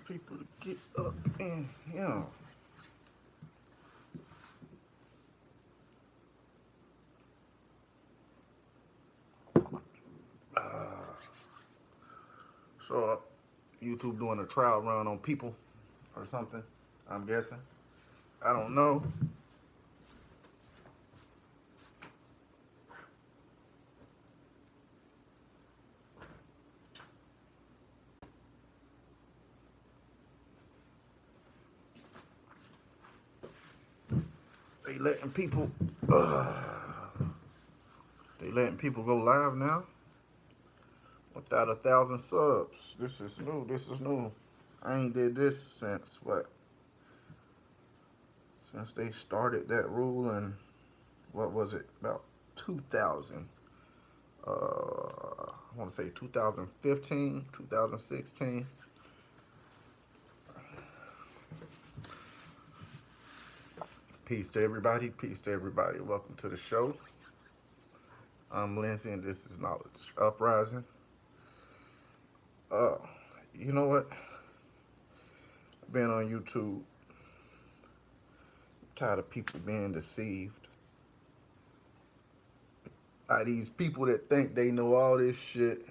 people to get up in here. So YouTube doing a trial run on people or something, I'm guessing. I don't know. They letting people they letting people go live now without 1,000 subs. This is new. This is new. I ain't did this since what? Since they started that rule in, what was it, about 2000. I want to say 2015, 2016. Peace to everybody. Peace to everybody. Welcome to the show. I'm Lindsay, and this is Knowledge Uprising. You know what? I've been on YouTube. I'm tired of people being deceived by these people that think they know all this shit.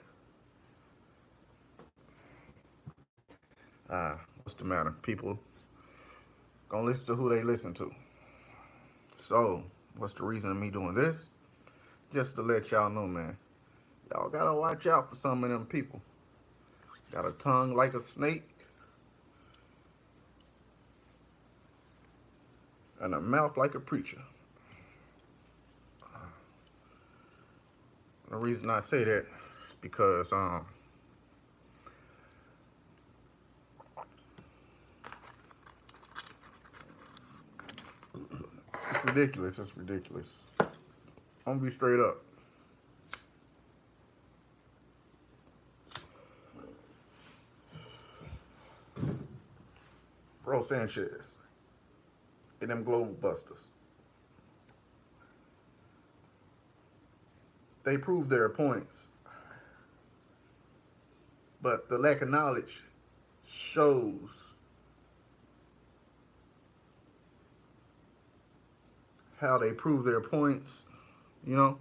What's the matter? People gonna listen to who they listen to. So, what's the reason of me doing this? Just to let y'all know, man. Y'all gotta watch out for some of them people. Got a tongue like a snake and a mouth like a preacher. The reason I say that is because it's ridiculous. It's ridiculous. I'm gonna be straight up. Bro Sanchez and them global busters. They proved their points, but the lack of knowledge shows how they prove their points, you know?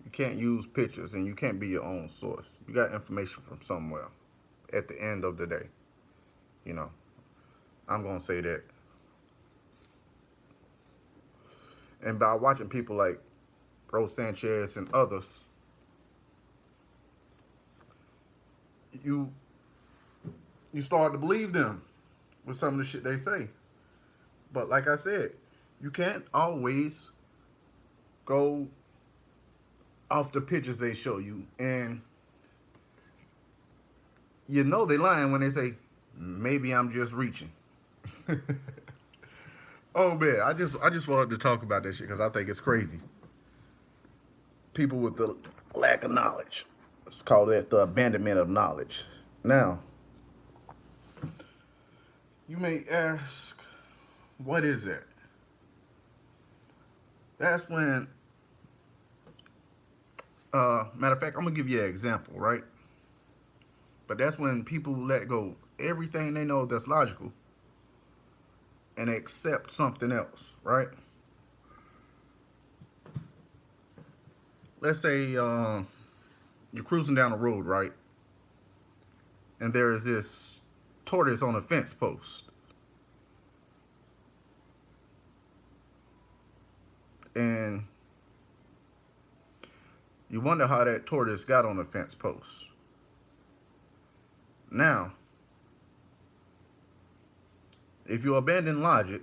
You can't use pictures and you can't be your own source. You got information from somewhere at the end of the day, you know? I'm gonna say that. And by watching people like Bro Sanchez and others, you start to believe them with some of the shit they say. But like I said, you can't always go off the pictures they show you, and you know they lying when they say, maybe I'm just reaching. Oh man, I just wanted to talk about that shit because I think it's crazy. People with the lack of knowledge. It's called that the abandonment of knowledge. Now, you may ask, what is that? That's when, matter of fact, I'm gonna give you an example, right? But that's when people let go of everything they know that's logical and accept something else, right? Let's say you're cruising down the road, right? And there is this tortoise on a fence post. And you wonder how that tortoise got on the fence post. Now, if you abandon logic,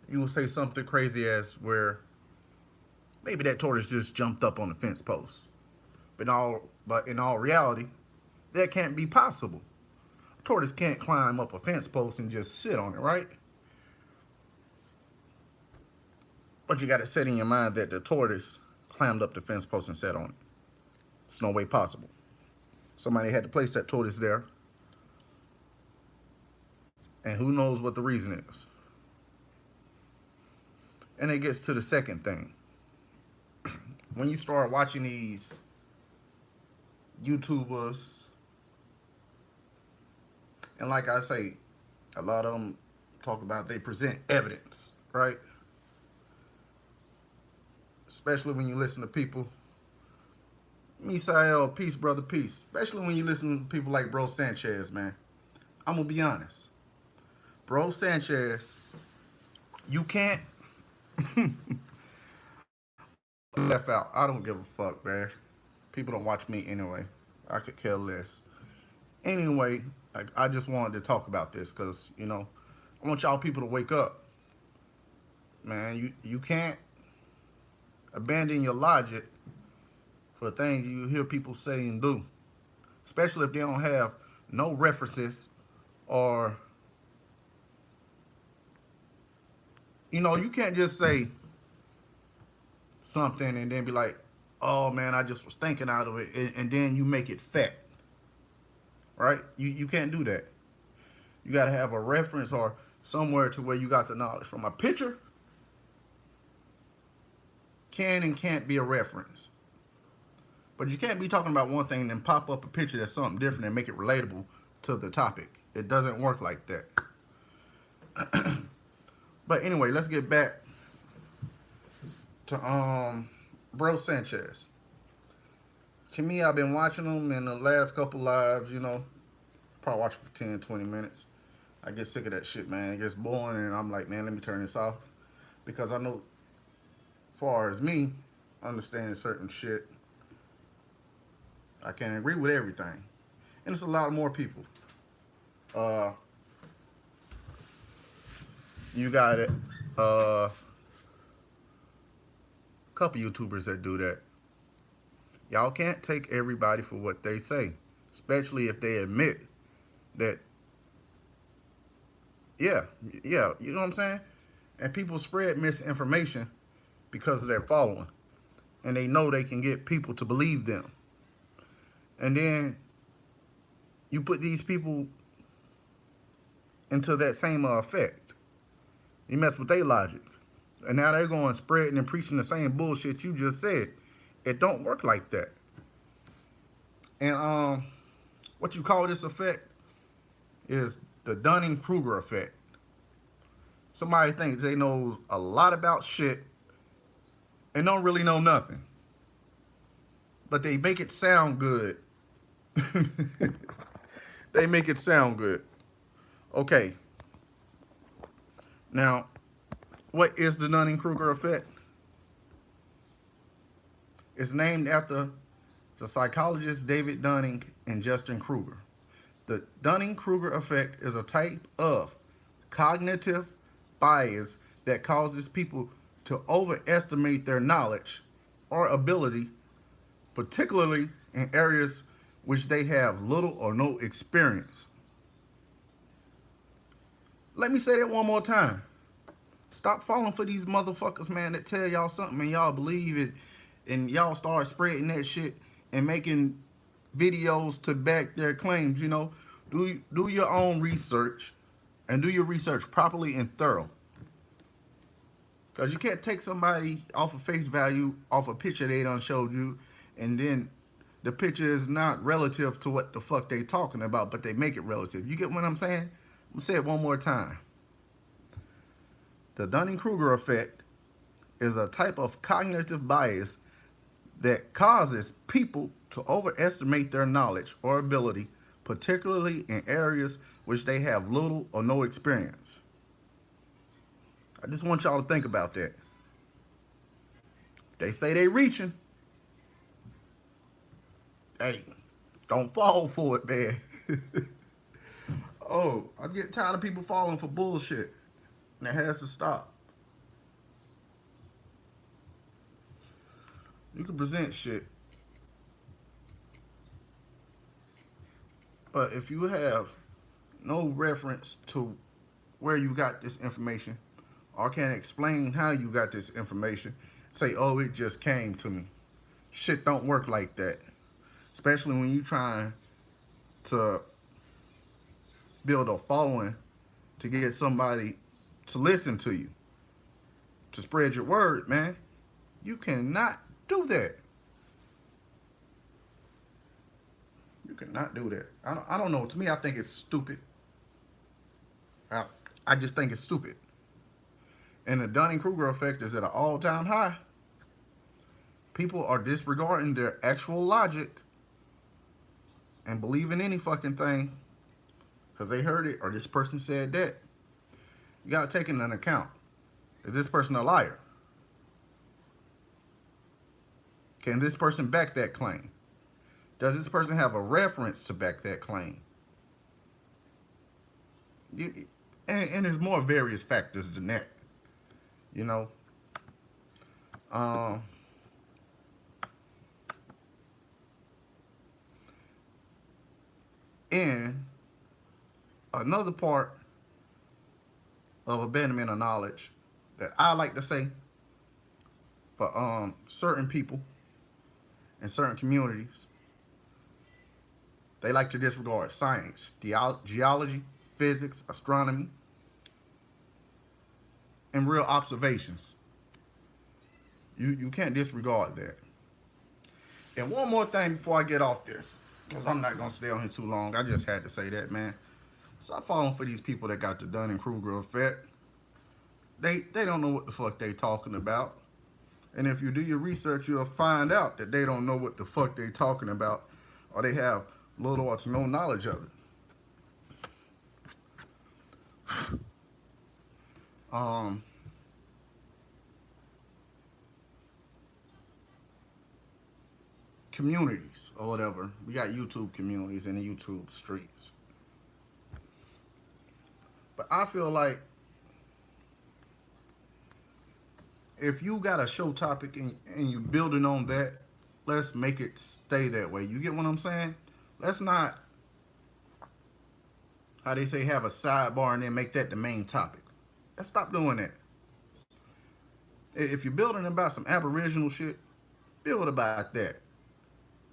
you will say something crazy as where maybe that tortoise just jumped up on the fence post. But in all reality, that can't be possible. A tortoise can't climb up a fence post and just sit on it, right? But you got to set in your mind that the tortoise climbed up the fence post and sat on it. It's no way possible. Somebody had to place that tortoise there. And who knows what the reason is. And it gets to the second thing. when you start watching these YouTubers, and like I say, a lot of them talk about they present evidence, right? Especially when you listen to people, Misael, peace, brother, peace. Especially when you listen to people like Bro Sanchez, man. I'm gonna be honest. Bro Sanchez, you can't left out. I don't give a fuck, man. People don't watch me anyway. I could care less. Anyway, I just wanted to talk about this because, I want y'all people to wake up. Man, you can't abandon your logic for things you hear people say and do. Especially if they don't have no references or, you can't just say something and then be like, oh man, I just was thinking out of it, and then you make it fact. Right? You can't do that. You got to have a reference or somewhere to where you got the knowledge from. A picture can and can't be a reference. But you can't be talking about one thing and then pop up a picture that's something different and make it relatable to the topic. It doesn't work like that. But anyway, let's get back to Bro Sanchez. To me, I've been watching him in the last couple lives, probably watch for 10, 20 minutes. I get sick of that shit, man. It gets boring, and I'm like, man, let me turn this off. Because I know, as far as me, understanding certain shit, I can't agree with everything. And it's a lot more people. You got it. Couple YouTubers that do that. Y'all can't take everybody for what they say, especially if they admit that, yeah, you know what I'm saying? And people spread misinformation because of their following, and they know they can get people to believe them. And then you put these people into that same effect. You mess with their logic. And now they're going spreading and preaching the same bullshit you just said. It don't work like that. And what you call this effect is the Dunning-Kruger Effect. Somebody thinks they know a lot about shit and don't really know nothing. But they make it sound good. They make it sound good. Okay. Now, what is the Dunning-Kruger Effect? It's named after the psychologists David Dunning and Justin Kruger. The Dunning-Kruger effect is a type of cognitive bias that causes people to overestimate their knowledge or ability, particularly in areas which they have little or no experience. Let me say that one more time. Stop falling for these motherfuckers, man, that tell y'all something and y'all believe it, and y'all start spreading that shit and making videos to back their claims. Do your own research, and do your research properly and thorough. Because you can't take somebody off of face value, off a picture they done showed you, and then the picture is not relative to what the fuck they talking about, but they make it relative. You get what I'm saying? I'm going to say it one more time. The Dunning-Kruger effect is a type of cognitive bias that causes people to overestimate their knowledge or ability, particularly in areas which they have little or no experience. I just want y'all to think about that. They say they reaching. Hey, don't fall for it, man. Oh, I get tired of people falling for bullshit. And it has to stop. You can present shit, but if you have no reference to where you got this information, or can't explain how you got this information, say, oh, it just came to me. Shit don't work like that. Especially when you trying to build a following to get somebody to listen to you, to spread your word, man. You cannot Do that. You cannot do that. I don't know. To me, I think it's stupid. I, I just think it's stupid. And the Dunning-Kruger effect is at an all-time high. People are disregarding their actual logic and believing any fucking thing because they heard it or this person said that. You got to take it into account. Is this person a liar? Can this person back that claim? Does this person have a reference to back that claim? And there's more various factors than that. You know? And another part of abandonment of knowledge that I like to say for certain people in certain communities, they like to disregard science, geology, physics, astronomy, and real observations. You can't disregard that. And one more thing before I get off this, because I'm not going to stay on here too long. I just had to say that, man. Stop falling for these people that got the Dunning-Kruger effect. They don't know what the fuck they talking about. And if you do your research, you'll find out that they don't know what the fuck they talking about, or they have little or no knowledge of it. Communities or whatever. We got YouTube communities in the YouTube streets. But I feel like if you got a show topic and you building on that, let's make it stay that way. You get what I'm saying? Let's not, how they say, have a sidebar and then make that the main topic. Let's stop doing that. If you're building about some Aboriginal shit, build about that.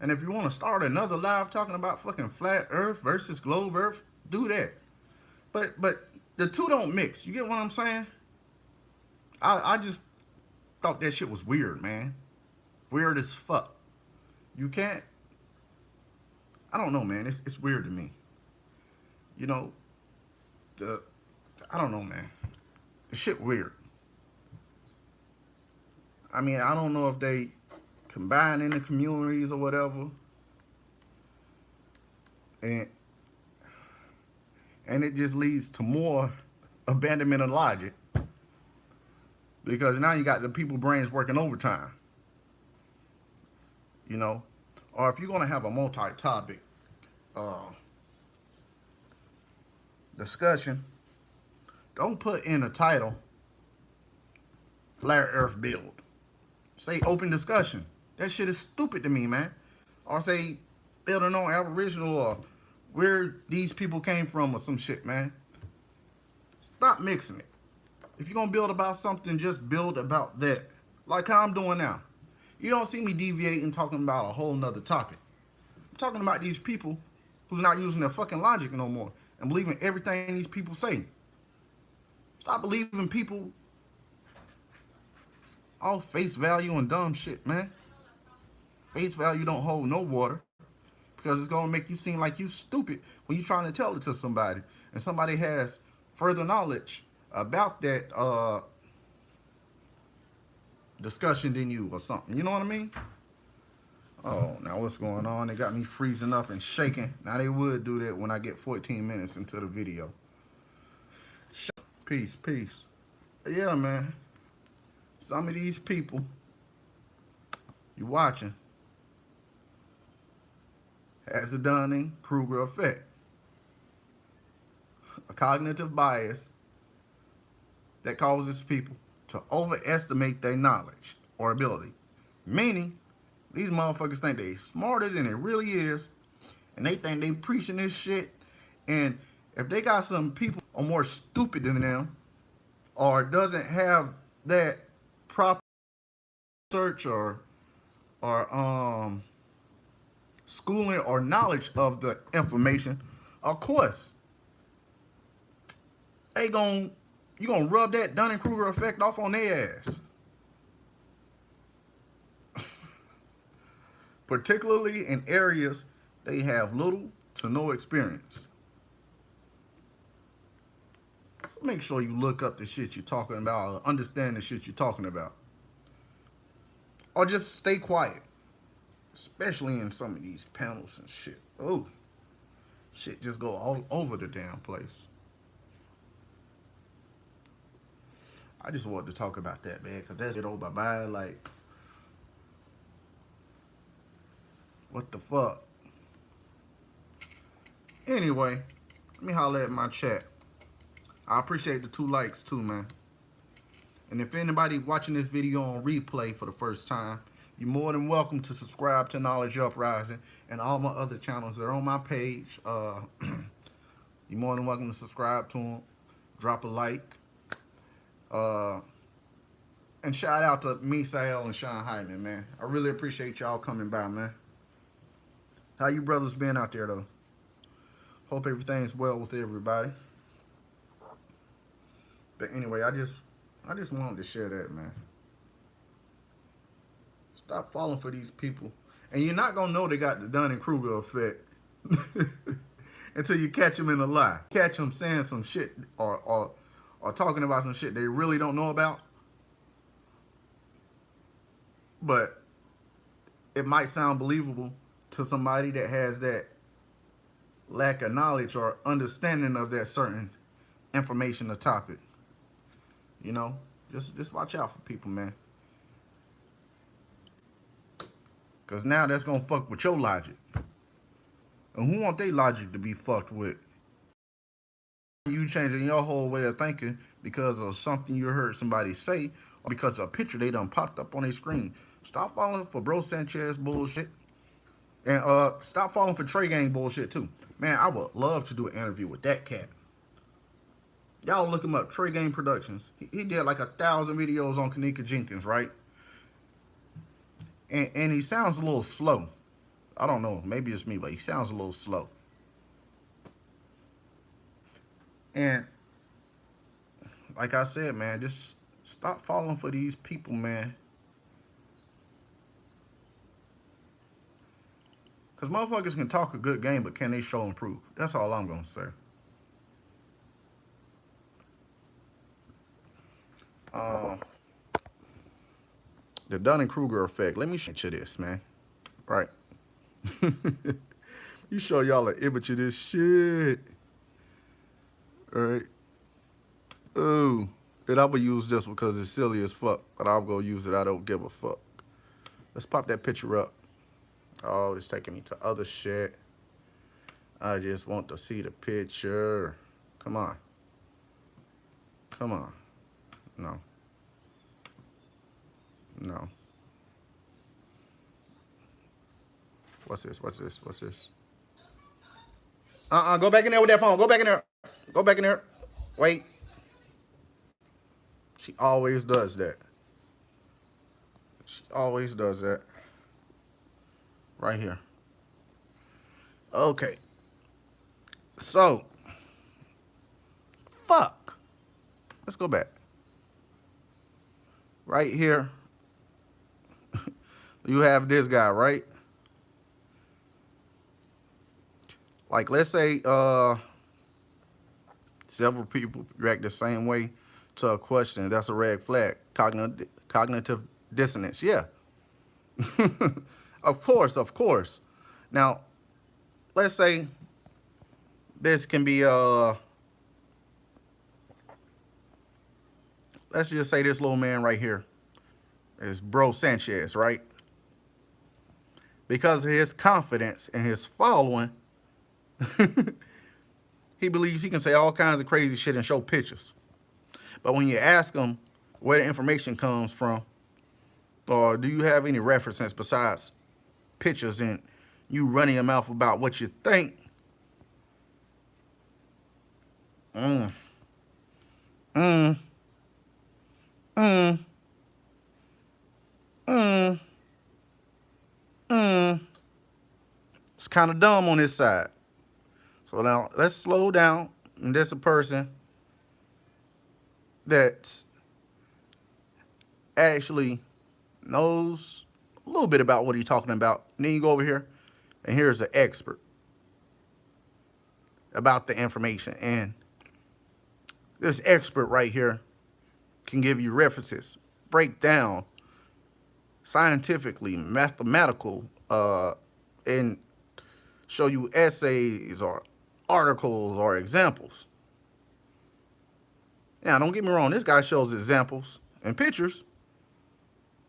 And if you want to start another live talking about fucking flat earth versus globe earth, do that. But the two don't mix. You get what I'm saying? I just thought that shit was weird, man. Weird as fuck. You can't, I don't know, man. It's weird to me. You know, I don't know, man. The shit weird. I mean, I don't know if they combine in the communities or whatever. And it just leads to more abandonment of logic. Because now you got the people brains working overtime. You know? Or if you're going to have a multi-topic discussion, don't put in a title, Flat Earth Build. Say open discussion. That shit is stupid to me, man. Or say building on Aboriginal or where these people came from or some shit, man. Stop mixing it. If you're going to build about something, just build about that. Like how I'm doing now. You don't see me deviating talking about a whole nother topic. I'm talking about these people who's not using their fucking logic no more and believing everything these people say. Stop believing people all face value and dumb shit, man. Face value don't hold no water because it's going to make you seem like you stupid when you're trying to tell it to somebody and somebody has further knowledge about that discussion than you or something. You know what I mean? Oh, now what's going on? They got me freezing up and shaking. Now they would do that when I get 14 minutes into the video. Peace, peace. Yeah, man. Some of these people you watching has a Dunning-Kruger effect. A cognitive bias that causes people to overestimate their knowledge or ability. Meaning, these motherfuckers think they smarter than it really is, and they think they preaching this shit, and if they got some people are more stupid than them, or doesn't have that proper research or schooling or knowledge of the information, of course, you gonna rub that Dunning-Kruger effect off on their ass. particularly in areas they have little to no experience. So make sure you look up the shit you're talking about, or understand the shit you're talking about. Or just stay quiet, especially in some of these panels and shit. Oh, shit just go all over the damn place. I just wanted to talk about that, man, because that's it on my mind. Like, what the fuck? Anyway, let me holler at my chat. I appreciate the 2 likes too, man. And if anybody watching this video on replay for the first time, you're more than welcome to subscribe to Knowledge Uprising and all my other channels that are on my page. You're more than welcome to subscribe to them. Drop a like. And shout out to Misael and Sean Hyman, man. I really appreciate y'all coming by, man. How you brothers been out there, though? Hope everything's well with everybody. But anyway, I just wanted to share that, man. Stop falling for these people. And you're not going to know they got the Dunning-Kruger Effect until you catch them in a lie. Catch them saying some shit or talking about some shit they really don't know about. But it might sound believable to somebody that has that lack of knowledge or understanding of that certain information or topic. You know, just watch out for people, man. Because now that's going to fuck with your logic. And who want their logic to be fucked with? You changing your whole way of thinking because of something you heard somebody say or because of a picture they done popped up on their screen. Stop falling for Bro Sanchez bullshit. And stop falling for Trey Gang bullshit too. Man, I would love to do an interview with that cat. Y'all look him up, Trey Gang Productions. He did like 1,000 videos on Kanika Jenkins, right? And he sounds a little slow. I don't know, maybe it's me, but he sounds a little slow. And like I said, man, just stop falling for these people, man. Because motherfuckers can talk a good game, but can they show and prove? That's all I'm going to say. The Dunning-Kruger Effect. Let me show you this, man. Right. You show y'all an image of this shit. All right. Ooh. And I'm going to use this because it's silly as fuck. But I'm going to use it. I don't give a fuck. Let's pop that picture up. Oh, it's taking me to other shit. I just want to see the picture. Come on. Come on. No. No. What's this? What's this? What's this? Go back in there with that phone. Go back in there. Go back in there. Wait. She always does that. She always does that. Right here. Okay. So. Fuck. Let's go back. Right here. You have this guy, right? Like, let's say several people react the same way to a question. That's a red flag. Cognitive dissonance. Yeah. Of course, of course. Now, let's say this can be let's just say this little man right here is Bro Sanchez, right? Because of his confidence and his following, he believes he can say all kinds of crazy shit and show pictures. But when you ask him where the information comes from, or do you have any references besides pictures and you running your mouth about what you think, it's kind of dumb on this side. So now let's slow down. And there's a person that actually knows a a little bit about what he's talking about. And then you go over here, and here's an expert about the information. And this expert right here can give you references, break down scientifically, mathematical, and show you essays or articles or examples. Now, don't get me wrong, this guy shows examples and pictures,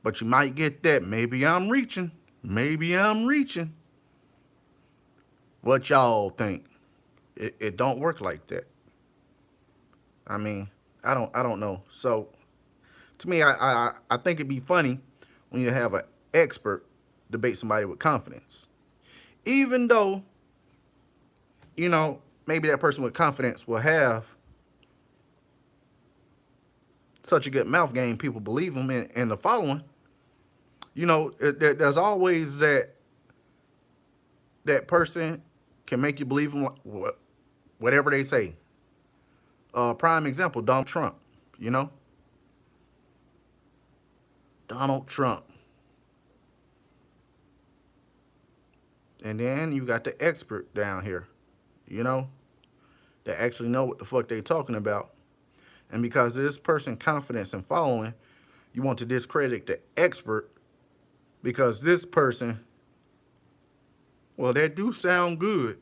but you might get that, maybe I'm reaching, maybe I'm reaching. What y'all think? It don't work like that. I mean, I don't know. So, to me, I think it'd be funny when you have an expert debate somebody with confidence. Even though, you know, maybe that person with confidence will have such a good mouth game, people believe him and the following. You know, there's always that person can make you believe him whatever they say. Prime example, Donald Trump, you know? Donald Trump. And then you got the expert down here, you know, that actually know what the fuck they talking about. And because of this person confidence and following, you want to discredit the expert because this person, well, that do sound good.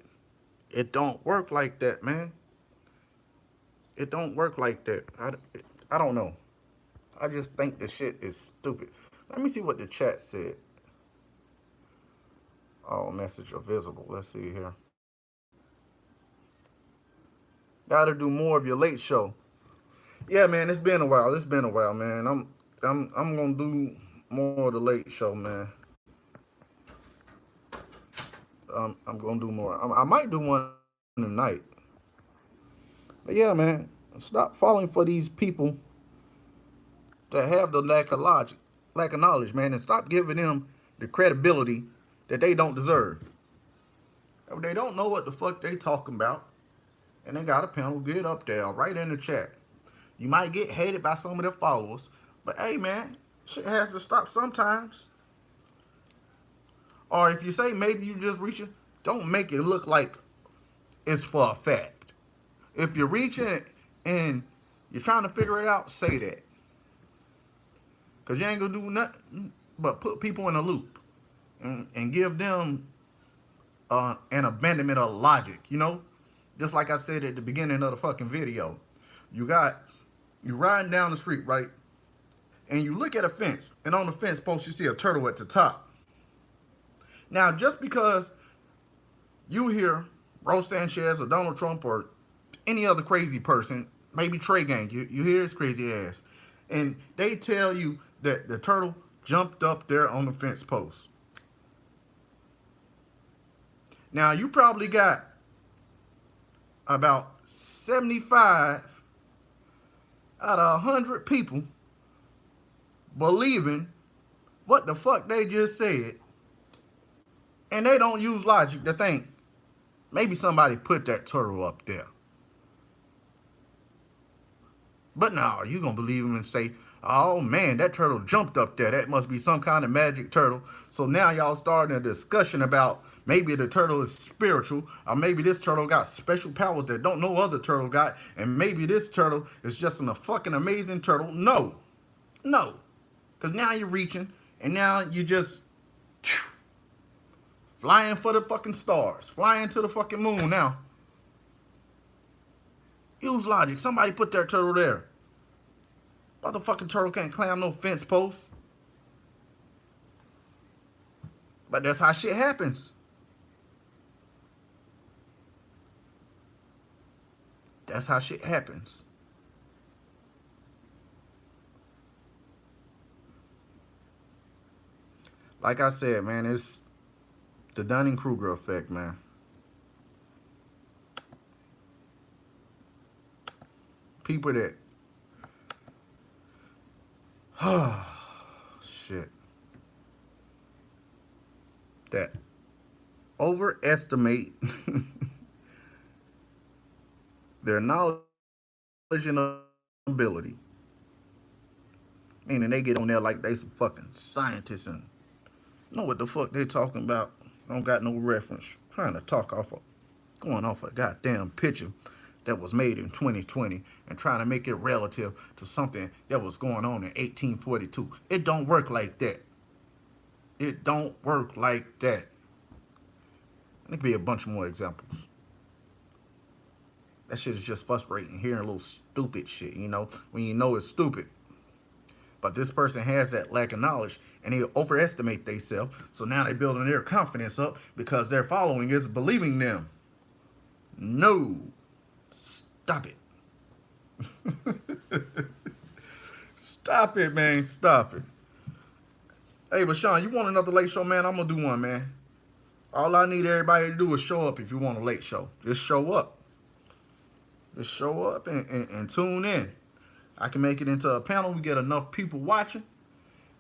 It don't work like that, man. It don't work like that. I don't know. I just think the shit is stupid. Let me see what the chat said. Oh, message available. Let's see here. Gotta do more of your late show. Yeah, man, it's been a while. It's been a while, man. I'm gonna do more of the late show, man. I'm gonna do more. I might do one tonight. But yeah, man, stop falling for these people that have the lack of logic, lack of knowledge, man, and stop giving them the credibility that they don't deserve. If they don't know what the fuck they talking about, and they got a panel, get up there, right in the chat. You might get hated by some of their followers, but hey, man, shit has to stop sometimes. Or if you say maybe you just reaching, don't make it look like it's for a fact. If you're reaching and you're trying to figure it out, say that. Because you ain't going to do nothing but put people in a loop and give them an abandonment of logic, you know? Just like I said at the beginning of the fucking video. You riding down the street, right? And you look at a fence, and on the fence post you see a turtle at the top. Now, just because you hear Rose Sanchez or Donald Trump or any other crazy person, maybe Trey Gang, you hear his crazy ass, and they tell you that the turtle jumped up there on the fence post. Now, you probably got about 75 out of 100 people believing what the fuck they just said, and they don't use logic to think maybe somebody put that turtle up there. But no, you gonna believe them and say, oh man, that turtle jumped up there. That must be some kind of magic turtle. So now y'all starting a discussion about maybe the turtle is spiritual, or maybe this turtle got special powers that don't no other turtle got, and maybe this turtle is just a fucking amazing turtle. No. Because now you're reaching, and now you just flying for the fucking stars, flying to the fucking moon now. Use logic. Somebody put that turtle there. Motherfucking turtle can't climb no fence post. But that's how shit happens. That's how shit happens. Like I said, man, it's the Dunning-Kruger Effect, man. People that shit. That overestimate their knowledge and ability. Meaning they get on there like they some fucking scientists and Know what the fuck they talking about. Don't got no reference. Trying to talk off of, going off a goddamn picture that was made in 2020 and trying to make it relative to something that was going on in 1842. It don't work like that. It don't work like that. There could be a bunch more examples. That shit is just frustrating, hearing a little stupid shit, you know, when you know it's stupid. But this person has that lack of knowledge and they overestimate themselves. So now they're building their confidence up because their following is believing them. No. Stop it. Stop it, man. Stop it. Hey, but Sean, you want another late show, man? I'm going to do one, man. All I need everybody to do is show up if you want a late show. Just show up. Just show up and tune in. I can make it into a panel. We get enough people watching,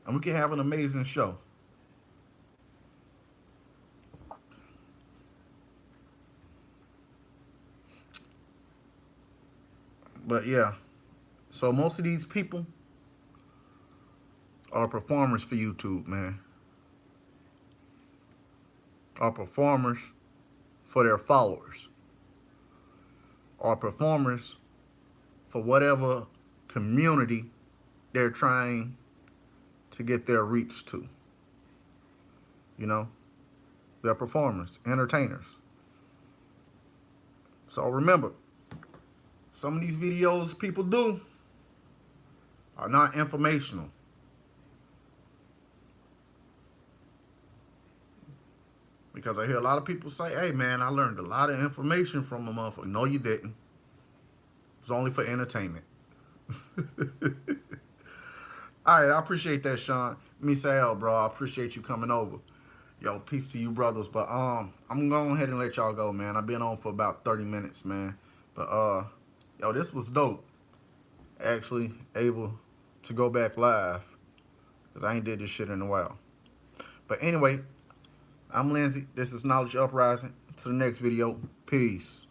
and we can have an amazing show. But yeah, so most of these people are performers for YouTube, man. Are performers for their followers. Are performers for whatever community they're trying to get their reach to. You know, they're performers, entertainers. So remember, some of these videos people do are not informational. Because I hear a lot of people say, hey man, I learned a lot of information from a motherfucker. No, you didn't. It's only for entertainment. All right, I appreciate that, Sean. Misael, bro, I appreciate you coming over. Yo, peace to you, brothers. But I'm gonna go ahead and let y'all go, man. I've been on for about 30 minutes, man. But yo, this was dope. Actually able to go back live because I ain't did this shit in a while. But anyway, I'm Lindsay. This is Knowledge Uprising. To the next video. Peace.